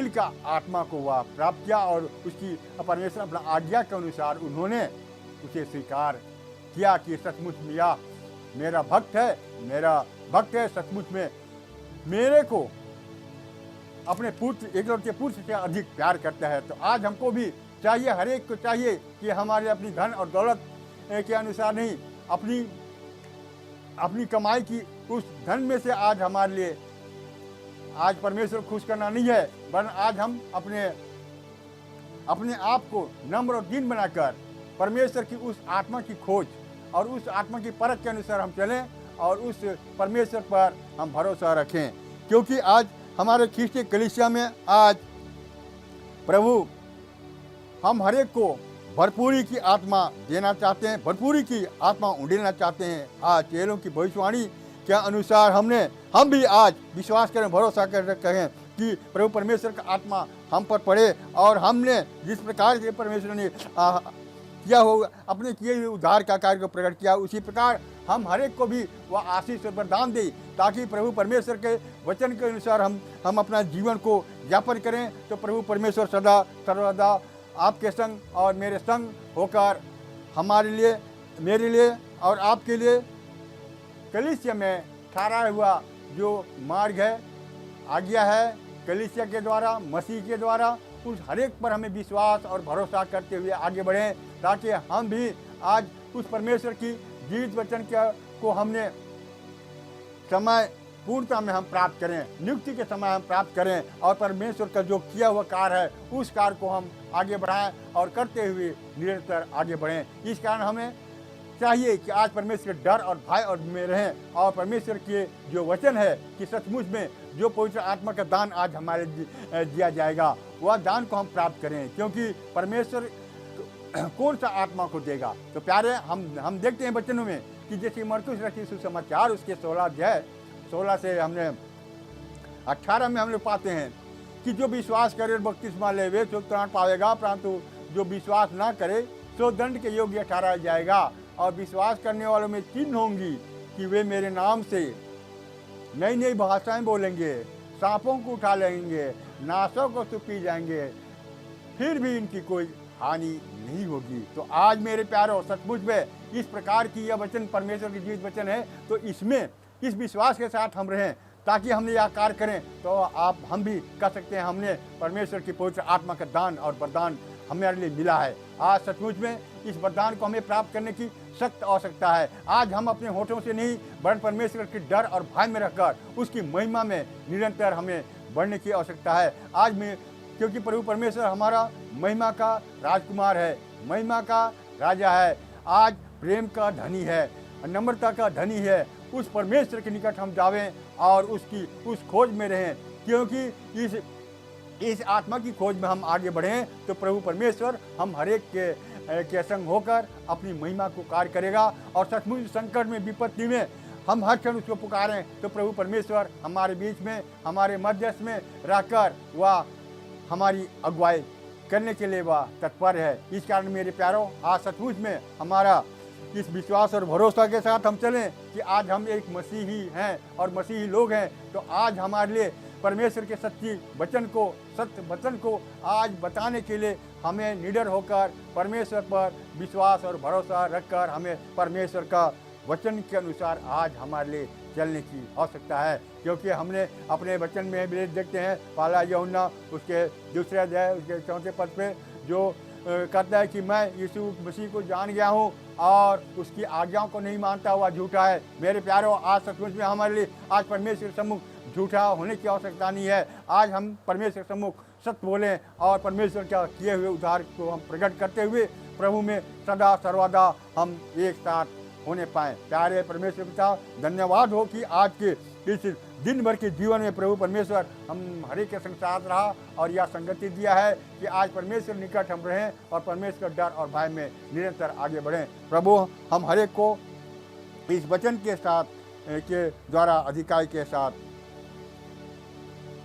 का आत्मा को वह प्राप्त किया और उसकी परमेश्वर अपना आज्ञा के अनुसार उन्होंने उसे स्वीकार किया कि सचमुच में यह मेरा भक्त है, सचमुच में मेरे को अपने पुत्र एकलौते पुत्र से अधिक प्यार करता है। तो आज हमको भी चाहिए, हर एक को चाहिए कि हमारे अपनी धन और दौलत के अनुसार नहीं, अपनी कमाई की उस धन में से आज हमारे लिए आज परमेश्वर खुश करना नहीं है, वरन आज हम अपने आप को नम्र और दीन बनाकर परमेश्वर की उस आत्मा की खोज और उस आत्मा की परख के अनुसार हम चलें और उस परमेश्वर पर हम भरोसा रखें। क्योंकि आज हमारे ख्रिस्ती कलीसिया में आज प्रभु हम हर एक को भरपूरी की आत्मा देना चाहते हैं, भरपूरी की आत्मा उंडेलना चाहते हैं। आज चेलों की भविष्यवाणी के अनुसार हम भी आज विश्वास करें, भरोसा करें कि प्रभु परमेश्वर का आत्मा हम पर पड़े और हमने जिस प्रकार से परमेश्वर ने किया हो, अपने किए हुए उद्धार का कार्य को प्रकट किया, उसी प्रकार हम हर एक को भी वह आशीष और वरदान दे, ताकि प्रभु परमेश्वर के वचन के अनुसार हम अपना जीवन को यापन करें। तो प्रभु परमेश्वर सदा सर्वदा आपके संग और मेरे संग होकर हमारे लिए, मेरे लिए और आपके लिए कलीसिया में ठहरा हुआ जो मार्ग है, आज्ञा है कलीसिया के द्वारा, मसीह के द्वारा, उस हर एक पर हमें विश्वास और भरोसा करते हुए आगे बढ़ें, ताकि हम भी आज उस परमेश्वर की जीवित वचन को हमने समय पूर्णता में हम प्राप्त करें, नियुक्ति के समय हम प्राप्त करें और परमेश्वर का जो किया हुआ कार्य है उस कार्य को हम आगे बढ़ाएं और करते हुए निरंतर आगे बढ़ें। इस कारण हमें चाहिए कि आज परमेश्वर के डर और भय और में रहें और परमेश्वर के जो वचन है कि सचमुच में जो पवित्र आत्मा का दान आज हमारे दिया जाएगा, वह दान को हम प्राप्त करें। क्योंकि परमेश्वर कौन सा आत्मा को देगा? तो प्यारे, हम देखते हैं वचनों में कि जैसे मरकुस रचित सुसमाचार उसके 16 अध्याय 16 से हमने 18 में हम लोग पाते हैं कि जो विश्वास करे और बपतिस्मा ले वे तो प्राण पावेगा, परंतु जो विश्वास ना करे तो दंड के योग्य ठहराया जाएगा। और विश्वास करने वालों में चिन्ह होंगी कि वे मेरे नाम से नई नई भाषाएं बोलेंगे, सांपों को उठा लेंगे, नासों को तो पी जाएंगे, फिर भी इनकी कोई हानि नहीं होगी। तो आज मेरे प्यारों, सचमुच में इस प्रकार की यह वचन परमेश्वर की जीवित वचन है, तो इसमें इस विश्वास के साथ हम रहें ताकि हमने यह कार्य करें तो हम भी कर सकते हैं। हमने परमेश्वर की पवित्र आत्मा का दान और वरदान हमारे लिए मिला है। आज सचमुच में इस वरदान को हमें प्राप्त करने की सख्त आवश्यकता है। आज हम अपने होठों से नहीं, वरन परमेश्वर के डर और भय में रहकर उसकी महिमा में निरंतर हमें बढ़ने की आवश्यकता है। आज में क्योंकि प्रभु परमेश्वर हमारा महिमा का राजकुमार है, महिमा का राजा है, आज प्रेम का धनी है, नम्रता का धनी है। उस परमेश्वर के निकट हम जावें और उसकी उस खोज में रहें, क्योंकि इस आत्मा की खोज में हम आगे बढ़ें तो प्रभु परमेश्वर हम हर एक के संग होकर अपनी महिमा को कार्य करेगा। और सचमुच संकट में, विपत्ति में हम हर क्षण उसको पुकारें तो प्रभु परमेश्वर हमारे बीच में, हमारे मध्यस्थ में रहकर वह हमारी अगुवाई करने के लिए वह तत्पर है। इस कारण मेरे प्यारों, आज सचमुच में हमारा इस विश्वास और भरोसा के साथ हम चलें कि आज हम एक मसीही हैं और मसीही लोग हैं। तो आज हमारे लिए परमेश्वर के सच्ची वचन को, सत्य वचन को आज बताने के लिए हमें निडर होकर परमेश्वर पर विश्वास और भरोसा रखकर हमें परमेश्वर का वचन के अनुसार आज हमारे लिए चलने की आवश्यकता है। क्योंकि हमने अपने वचन में भी देखते हैं, पहला यूहन्ना उसके 2 अध्याय उसके 4 पद पे जो कहता है कि मैं यीशु मसीह को जान गया हूँ और उसकी आज्ञाओं को नहीं मानता हुआ झूठा है। मेरे प्यारों, आज सचमुच में हमारे लिए आज परमेश्वर सम्मुख झूठा होने की आवश्यकता नहीं है। आज हम परमेश्वर सम्मुख सत्य बोलें और परमेश्वर का किए हुए उद्धार को हम प्रकट करते हुए प्रभु में सदा सर्वदा हम एक साथ होने पाएँ। प्यारे परमेश्वर पिता, धन्यवाद हो कि आज के इस दिन भर के जीवन में प्रभु परमेश्वर हम हर एक के संग साथ रहा और यह संगति दिया है कि आज परमेश्वर निकट हम रहें और परमेश्वर डर और भय में निरंतर आगे बढ़ें। प्रभु हम हर एक को इस वचन के साथ के द्वारा अधिकारी के साथ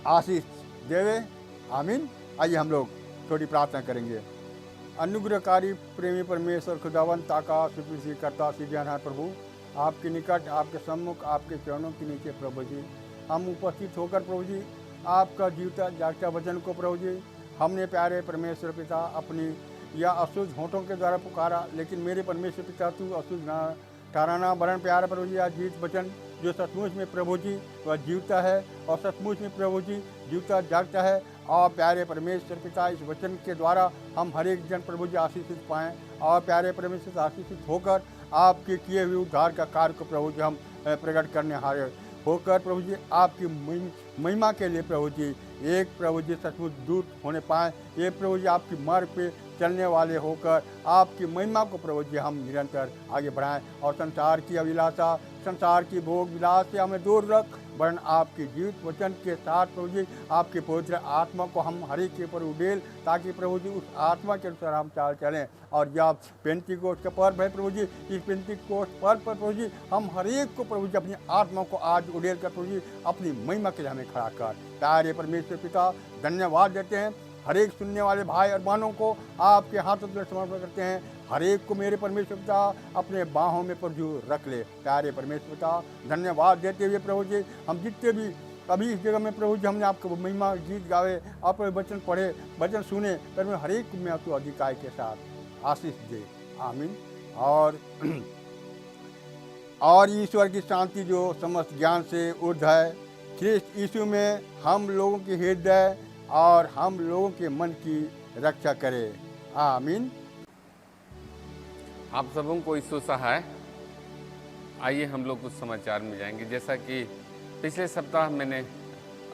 आशीष देवे। आमीन। आइए हम लोग थोड़ी प्रार्थना करेंगे। अनुग्रहकारी प्रेमी परमेश्वर खुदावंत आकाश पृथ्वी करता सिरजानहार प्रभु, आपके निकट, आपके सम्मुख, आपके चरणों के नीचे प्रभु जी हम उपस्थित होकर प्रभु जी आपका जीवता जागता वचन को प्रभु जी हमने प्यारे परमेश्वर पिता अपनी या अशुद्ध होठों के द्वारा पुकारा, लेकिन मेरे परमेश्वर पिता तू अशुद्ध ना ठहराना वरन प्यारे प्रभु जी आज जीवित वचन जो सचमुच में प्रभु जी वह जीवता है और सचमुच में प्रभु जी जीवता जागता है। और प्यारे परमेश्वर पिता इस वचन के द्वारा हम हर एक जन प्रभु जी आशीषित पाएँ और प्यारे परमेश्वर से आशीषित होकर आपके किए हुए उद्धार का कार्य को प्रभु जी हम प्रकट करने होकर प्रभु जी आपकी महिमा के लिए प्रभु जी एक प्रभु जी सचमुच दूत होने पाए। ये प्रभु जी आपकी मार्ग पे चलने वाले होकर आपकी महिमा को प्रभु जी हम निरंतर आगे बढ़ाएं और संसार की अभिलाषा, संसार की भोग विलास से हमें दूर रख, वरन आपकी जीवित वचन के साथ प्रभु जी आपकी पवित्र आत्मा को हम हर एक के ऊपर उडेल, ताकि प्रभु जी उस आत्मा के अनुसार हम चाल चलें। और जब पेंतीकोस्त का पर्व है प्रभु जी, इस पेंतीकोस्त पर्व पर प्रभु जी हम हर एक को प्रभु जी अपनी आत्मा को आज उडेल कर प्रभु जी अपनी महिमा के लिए हमें खड़ा कर। प्यारे परमेश्वर पिता, धन्यवाद देते हैं। हर एक सुनने वाले भाई और बहनों को आपके हाथों में समर्पण करते हैं। हर एक को मेरे परमेश्वर पिता अपने बाहों में प्रभु रख ले। प्यारे परमेश्वर पिता, धन्यवाद देते हुए प्रभु जी हम जितने भी अभी इस जगह में प्रभु जी हमने आपको महिमा गीत गावे, अपने वचन पढ़े, वचन सुने, पर मैं हर एक को मैं तो अधिकार के साथ आशीष दे। आमीन। और ईश्वर की शांति जो समस्त ज्ञान से ऊर्ध्व है, ख्रिस्त यीशु में हम लोगों के हृदय और हम लोगों के मन की रक्षा करे। आमीन। आप सबों को ईश्वर सहाय। आइए हम लोग कुछ समाचार में जाएंगे। जैसा कि पिछले सप्ताह मैंने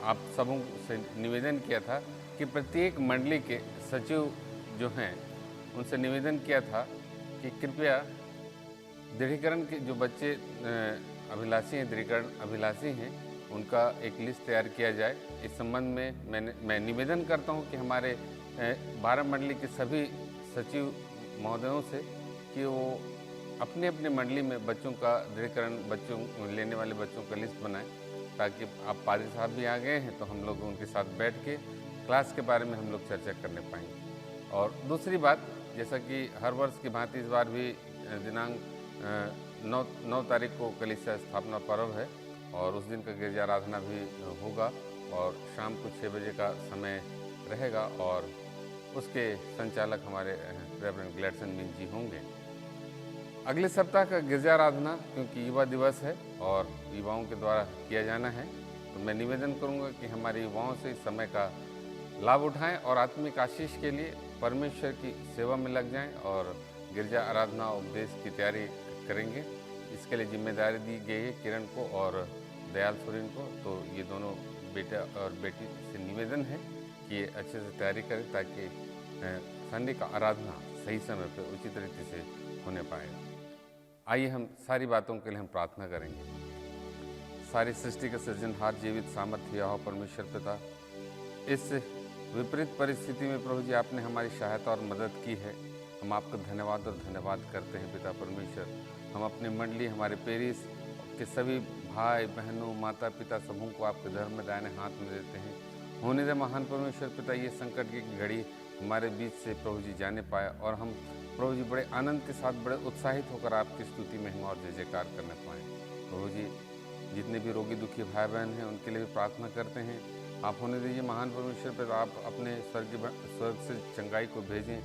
आप सबों से निवेदन किया था कि प्रत्येक मंडली के सचिव जो हैं उनसे निवेदन किया था कि कृपया दृढ़ीकरण के जो बच्चे अभिलाषी हैं, दृढ़ीकरण अभिलाषी हैं, उनका एक लिस्ट तैयार किया जाए। इस संबंध में मैं निवेदन करता हूं कि हमारे 12 मंडली के सभी सचिव महोदयों से कि वो अपने अपने मंडली में बच्चों का दृढ़ीकरण, बच्चों लेने वाले बच्चों का लिस्ट बनाएं, ताकि आप पादरी साहब भी आ गए हैं तो हम लोग उनके साथ बैठ के क्लास के बारे में हम लोग चर्चा करने पाएंगे। और दूसरी बात, जैसा कि हर वर्ष की भांति इस बार भी दिनांक 9 तारीख को कलीसिया स्थापना पर्व है और उस दिन का गिरजा आराधना भी होगा और शाम को 6 बजे का समय रहेगा और उसके संचालक हमारे रेवरेंड ग्लैडसन मिन जी होंगे। अगले सप्ताह का गिरजा आराधना क्योंकि युवा दिवस है और युवाओं के द्वारा किया जाना है, तो मैं निवेदन करूंगा कि हमारे युवाओं से इस समय का लाभ उठाएं और आत्मिक आशीष के लिए परमेश्वर की सेवा में लग जाएं और गिरजा आराधना उपदेश की तैयारी करेंगे। इसके लिए जिम्मेदारी दी गई है किरण को और दयाल सोरेन को, तो ये दोनों बेटा और बेटी से निवेदन है कि ये अच्छे से तैयारी करें ताकि संडे का आराधना सही समय पर उचित रीति से होने पाए। आइए हम सारी बातों के लिए हम प्रार्थना करेंगे। सारी सृष्टि का सृजनहार जीवित सामर्थ्य यहोवा परमेश्वर पिता, इस विपरीत परिस्थिति में प्रभु जी आपने हमारी सहायता और मदद की है। हम आपका धन्यवाद करते हैं पिता परमेश्वर। हम अपने मंडली, हमारे पेरिस के सभी भाई बहनों, माता पिता सबों को आपके धर्म में दाहिने हाथ में देते हैं। होने दे महान परमेश्वर पिता, ये संकट की घड़ी हमारे बीच से प्रभु जी जाने पाए और हम प्रभु जी बड़े आनंद के साथ, बड़े उत्साहित होकर आपकी स्तुति महिमा और जय जयकार करने पाएँ। प्रभु जी जितने भी रोगी दुखी भाई बहन हैं उनके लिए भी प्रार्थना करते हैं। आप होने दीजिए महान परमेश्वर पिता, आप अपने स्वर्ग से चंगाई को भेजें।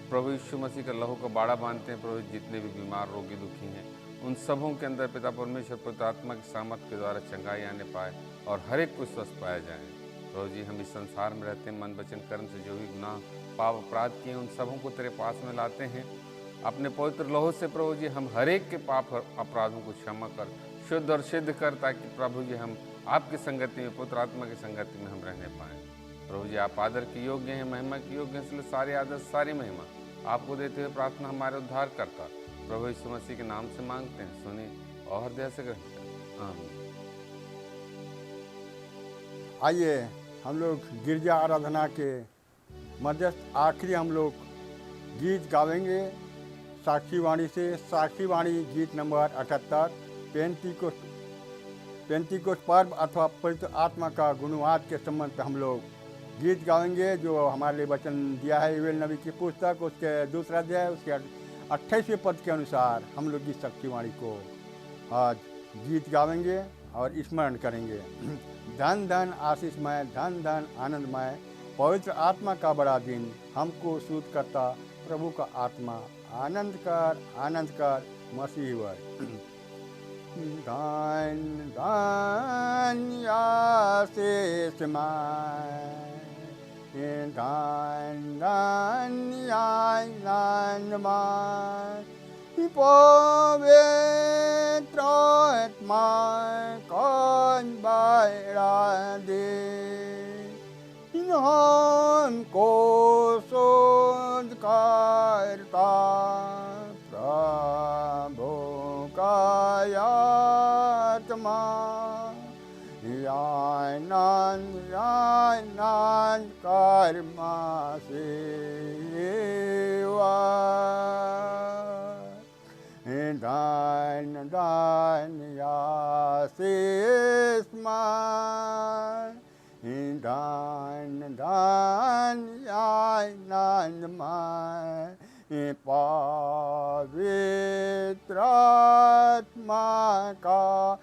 प्रभु यीशु मसीह का लहू का बाड़ा बांधते हैं। प्रभु जितने भी बीमार रोगी दुखी हैं उन सबों के अंदर पिता परमेश्वर पवित्र आत्मा की सामर्थ के द्वारा चंगाई आने पाए और हर एक को स्वस्थ पाया जाए। प्रभु जी हम इस संसार में रहते हैं, मन वचन कर्म से जो भी गुनाह पाप अपराध किए उन सबों को तेरे पास में लाते हैं। अपने पवित्र लहू से प्रभु जी हम हर एक के पाप अपराधों को क्षमा कर, शुद्ध और सिद्ध कर, ताकि प्रभु जी हम आपकी संगति में, पवित्र आत्मा की संगति में हम रहने पाएँ। प्रभु जी आप आदर के योग्य हैं, महिमा के योग्य हैं, इसलिए सारी आदर सारी महिमा आपको देते हुए प्रार्थना हमारे उद्धार करता प्रभु यीशु मसीह के नाम से मांगते हैं, सुनिए और हृदय से ग्रहण करें। आमीन। आइए हम लोग गिरजा आराधना के मध्यस्थ आखिरी हम लोग गीत गावेंगे साक्षी वाणी से। साक्षी वाणी गीत नंबर 78, पेंतीकोस्त पर्व अथवा पवित्र आत्मा का गुणवाद के संबंध में हम लोग गीत गाएंगे, जो हमारे लिए वचन दिया है योएल नबी की पुस्तक उसके 2 अध्याय उसके 28वें पद के अनुसार हम लोग इस साक्षी वाणी को आज गीत गाएंगे और स्मरण करेंगे। धन धन आशीषमय, धन धन आनंदमय, पवित्र आत्मा का बड़ा दिन हमको शुद्ध करता प्रभु का आत्मा, आनंद कर मसीहवर। धन धन आशीषमय, धन धन आनंदमय, पवित्र आत्मा कौन बढ़ा दे, हमको शुद्ध करता प्रभु का आत्मा, आनंद कर्मा सेवा, दान दान आशीष मान, दान दान आनंदमय पवित्र आत्मा का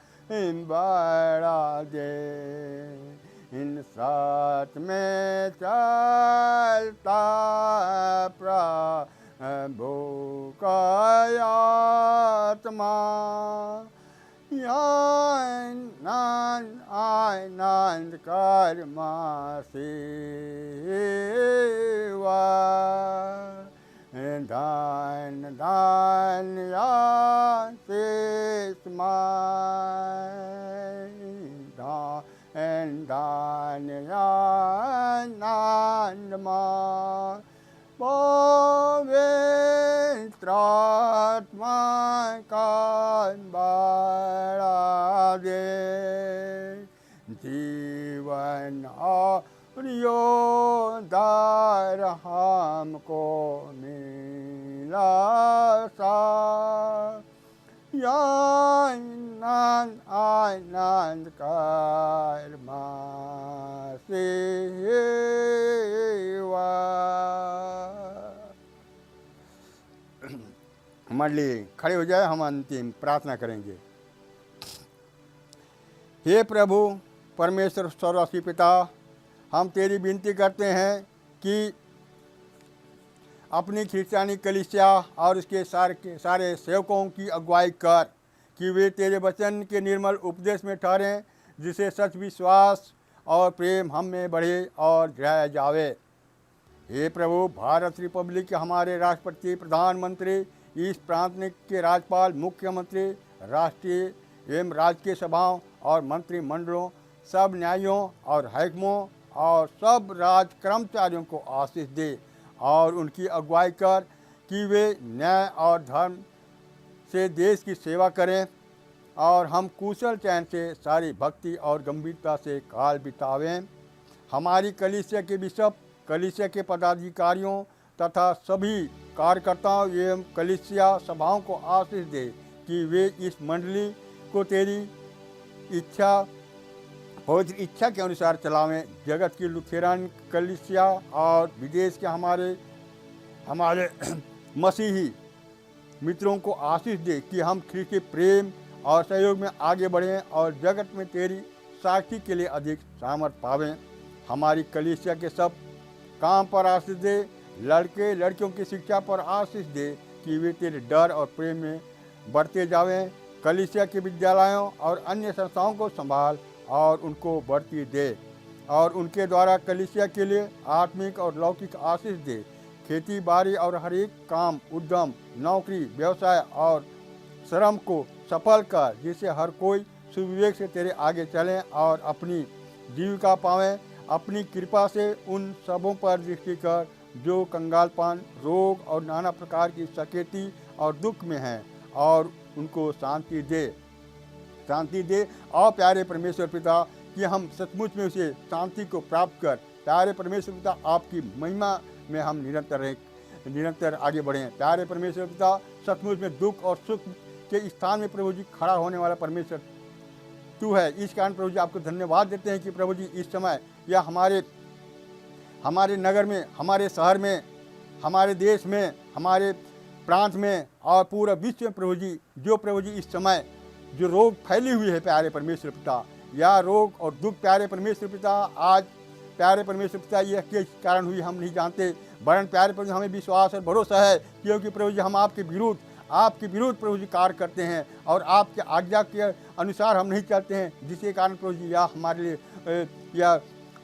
बढ़ा दे, इन साथ में चलता प्रभु का आत्मा, आनंद कर्मा सेवा, दान दान आशीष दान आनंदमय पवित्र आत्मा का बढ़ा दे, जीवन और योदार हमको मिला सा, आनंद कर्मा सेवा। मंडली खड़े हो जाए, हम अंतिम प्रार्थना करेंगे। हे प्रभु परमेश्वर सर्वस्वी पिता, हम तेरी विनती करते हैं कि अपनी खिस्तियानी कलीसिया और उसके सारे सेवकों की अगुवाई कर कि वे तेरे वचन के निर्मल उपदेश में ठहरें, जिसे सच विश्वास और प्रेम हम में बढ़े और गिराया जावे। हे प्रभु भारत रिपब्लिक के हमारे राष्ट्रपति, प्रधानमंत्री, इस प्रांत के राज्यपाल, मुख्यमंत्री, राष्ट्रीय एवं राजकीय सभाओं और मंत्रिमंडलों, सब न्यायियों और हाकिमों और सब राज कर्मचारियों को आशीष दे और उनकी अगुवाई कर कि वे न्याय और धर्म से देश की सेवा करें और हम कुशल चैन से सारी भक्ति और गंभीरता से काल बितावें। हमारी कलीसिया के बिशप, कलीसिया के पदाधिकारियों तथा सभी कार्यकर्ताओं एवं कलीसिया सभाओं को आशीष दे कि वे इस मंडली को तेरी पवित्र इच्छा के अनुसार चलावें। जगत की लुथेरन कलीसिया और विदेश के हमारे मसीही मित्रों को आशीष दे कि हम ख्रीस्त के प्रेम और सहयोग में आगे बढ़ें और जगत में तेरी साक्षी के लिए अधिक सामर्थ्य पावें। हमारी कलीसिया के सब काम पर आशीष दे, लड़के लड़कियों की शिक्षा पर आशीष दे कि वे तेरे डर और प्रेम में बढ़ते जावें। कलीसिया के विद्यालयों और अन्य संस्थाओं को संभाल और उनको बढ़ती दे और उनके द्वारा कलीसिया के लिए आत्मिक और लौकिक आशीष दे। खेती बाड़ी और हर एक काम, उद्यम, नौकरी, व्यवसाय और श्रम को सफल कर, जिससे हर कोई सुविवेक से तेरे आगे चलें और अपनी जीविका पावें। अपनी कृपा से उन सबों पर दृष्टि कर जो कंगालपन, रोग और नाना प्रकार की सकेती और दुख में हैं, और उनको शांति दे और प्यारे परमेश्वर पिता कि हम सचमुच में उसे शांति को प्राप्त कर, प्यारे परमेश्वर पिता आपकी महिमा में हम निरंतर आगे बढ़ें। प्यारे परमेश्वर पिता सचमुच में दुख और सुख के स्थान में प्रभु जी खड़ा होने वाला परमेश्वर तू है। इस कारण प्रभु जी आपको धन्यवाद देते हैं कि प्रभु जी इस समय या हमारे नगर में, हमारे शहर में, हमारे देश में, हमारे प्रांत में और पूरा विश्व में प्रभु जी, जो प्रभु जी इस समय जो रोग फैली हुई है प्यारे परमेश्वर पिता, या रोग और दुख प्यारे परमेश्वर पिता आज प्यारे परमेश्वर पिता यह किस कारण हुई हम नहीं जानते, वरन प्यारे प्रभु जी हमें विश्वास और भरोसा है क्योंकि प्रभु जी हम आपके विरुद्ध प्रभु जी कार्य करते हैं और आपके आज्ञा के अनुसार हम नहीं चलते हैं, जिसके कारण प्रभु जी या हमारे लिए या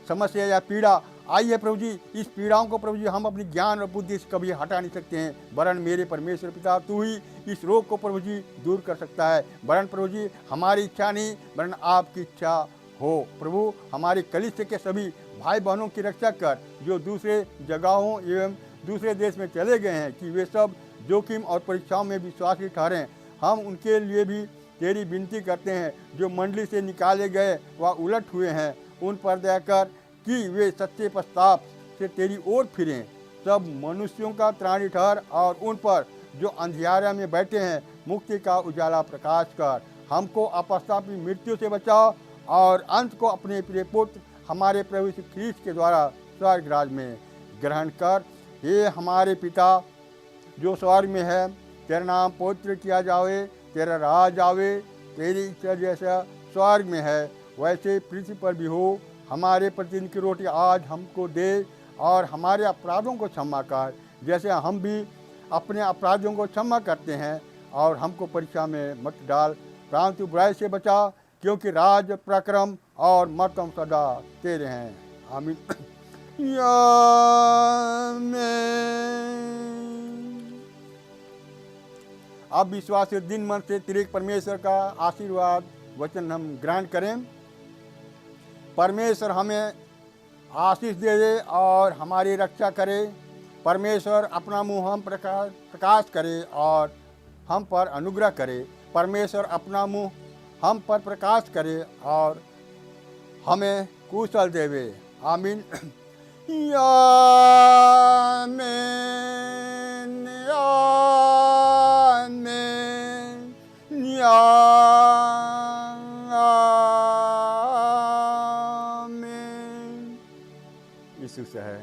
समस्या या पीड़ा आई है प्रभु जी। इस पीड़ाओं को प्रभु जी हम अपनी ज्ञान और बुद्धि से कभी हटा नहीं सकते हैं, वरन मेरे परमेश्वर पिता तू ही इस रोग को प्रभु जी दूर कर सकता है। वरन प्रभु जी हमारी इच्छा नहीं वरन आपकी इच्छा हो। प्रभु हमारी कलीसिया के सभी भाई बहनों की रक्षा कर जो दूसरे जगहों एवं दूसरे देश में चले गए हैं कि वे सब जोखिम और परीक्षाओं में विश्वासी ठहरें। हम उनके लिए भी तेरी विनती करते हैं जो मंडली से निकाले गए व उलट हुए हैं, उन पर दया कर कि वे सच्चे पश्चाताप से तेरी ओर फिरें। सब मनुष्यों का त्राणी ठहर और उन पर जो अंधियारे में बैठे हैं मुक्ति का उजाला प्रकाश कर। हमको अपस्तापी मृत्यु से बचाओ और अंत को अपने प्रिय पुत्र हमारे प्रभु यीशु ख्रीस्त के द्वारा स्वर्ग राज में ग्रहण कर। हे हमारे पिता जो स्वर्ग में है, तेरा नाम पवित्र किया जावे, तेरा राज आवे, तेरी इच्छा जैसा स्वर्ग में है वैसे पृथ्वी पर भी हो। हमारे प्रतिदिन की रोटी आज हमको दे और हमारे अपराधों को क्षमा कर जैसे हम भी अपने अपराधियों को क्षमा करते हैं, और हमको परीक्षा में मत डाल परंतु बुराई से बचा, क्योंकि राज पराक्रम और महत्व सदा तेरे हैं। आमीन। अब विश्वास से दिन मन से त्रिएक परमेश्वर का आशीर्वाद वचन हम ग्रहण करें। परमेश्वर हमें आशीष दे दे और हमारी रक्षा करे। परमेश्वर अपना मुँह हम प्रकाश करे और हम पर अनुग्रह करे। परमेश्वर अपना मुँह हम पर प्रकाश करे और हमें कुशल देवे। आमीन। आमीन, आमीन, आमीन। यीशु से है।